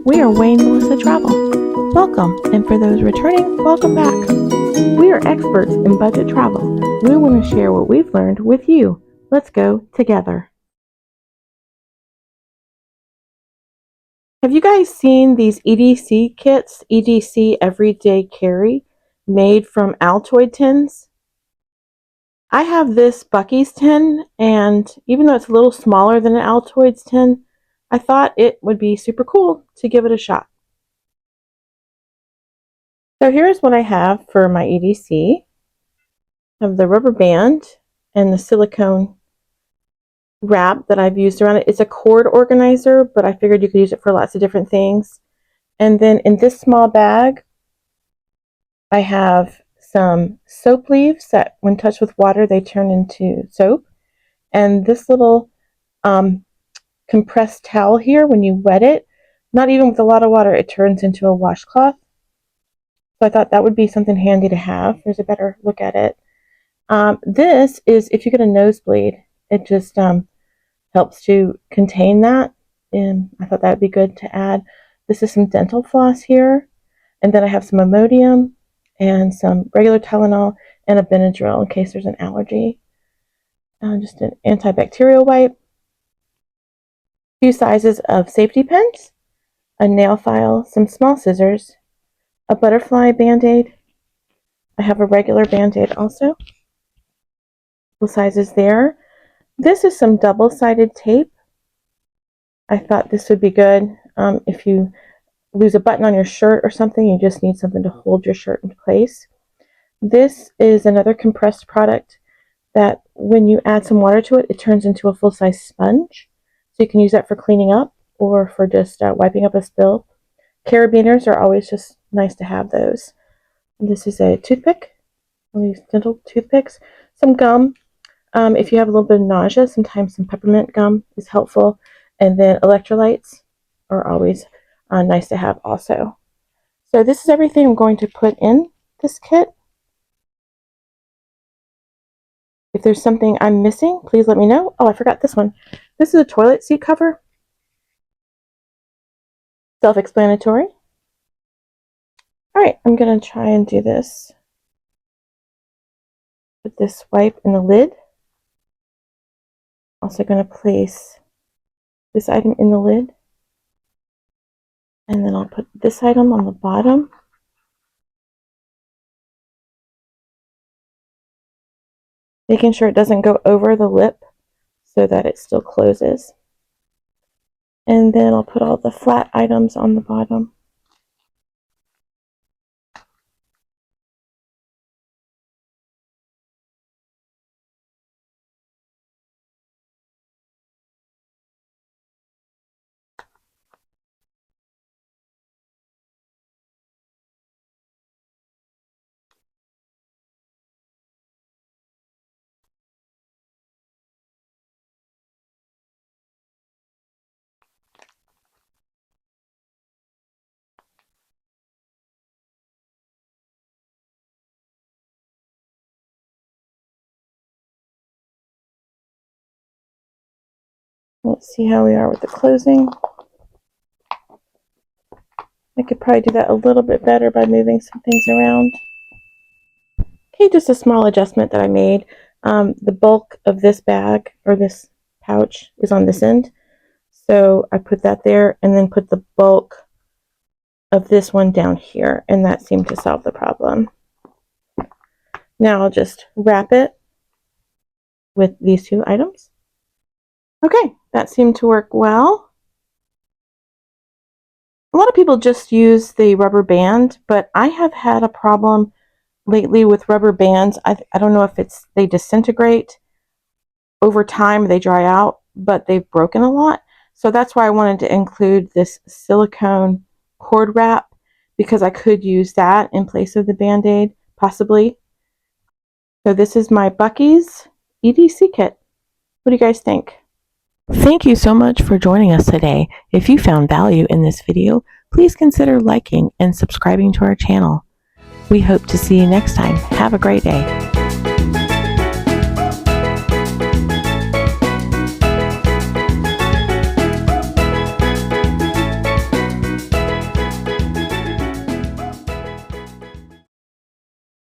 We are Wayne Melissa Travel. Welcome, and for those returning, welcome back. We are experts in budget travel. We want to share what we've learned with you. Let's go together. Have you guys seen these EDC kits, EDC Everyday Carry, made from Altoid tins? I have this Bucees tin, and even though it's a little smaller than an Altoids tin, I thought it would be super cool to give it a shot. So here's what I have for my EDC. I have the rubber band and the silicone wrap that I've used around it. It's a cord organizer, but I figured you could use it for lots of different things. And then in this small bag, I have some soap leaves that when touched with water, they turn into soap. And this little compressed towel here, when you wet it, not even with a lot of water, it turns into a washcloth. So I thought that would be something handy to have. There's a better look at it. This is, if you get a nosebleed, it just helps to contain that. And I thought that would be good to add. This is some dental floss here. And then I have some Imodium and some regular Tylenol and a Benadryl in case there's an allergy. Just an antibacterial wipe. 2 sizes of safety pins, a nail file, some small scissors, a butterfly band-aid. I have a regular band-aid also. Full sizes there. This is some double-sided tape. I thought this would be good if you lose a button on your shirt or something, you just need something to hold your shirt in place. This is another compressed product that when you add some water to it, it turns into a full-size sponge. So you can use that for cleaning up or for just wiping up a spill. Carabiners are always just nice to have those. And this is a toothpick. I'll use dental toothpicks. Some gum. If you have a little bit of nausea, sometimes some peppermint gum is helpful. And then electrolytes are always nice to have also. So this is everything I'm going to put in this kit. If there's something I'm missing, please let me know. Oh, I forgot this one. This is a toilet seat cover. Self-explanatory. All right, I'm going to try and do this. Put this wipe in the lid. Also going to place this item in the lid. And then I'll put this item on the bottom. Making sure it doesn't go over the lip so that it still closes. And then I'll put all the flat items on the bottom. Let's see how we are with the closing. I could probably do that a little bit better by moving some things around. Okay, just a small adjustment that I made. The bulk of this bag, or this pouch, is on this end. So I put that there and then put the bulk of this one down here, and that seemed to solve the problem. Now I'll just wrap it with these 2 items. Okay, that seemed to work well. A lot of people just use the rubber band, but I have had a problem lately with rubber bands. I don't know if they disintegrate over time, they dry out, but they've broken a lot. So that's why I wanted to include this silicone cord wrap, because I could use that in place of the Band-Aid, possibly. So this is my Bucees EDC kit. What do you guys think? Thank you so much for joining us today. If you found value in this video, please consider liking and subscribing to our channel. We hope to see you next time. Have a great day.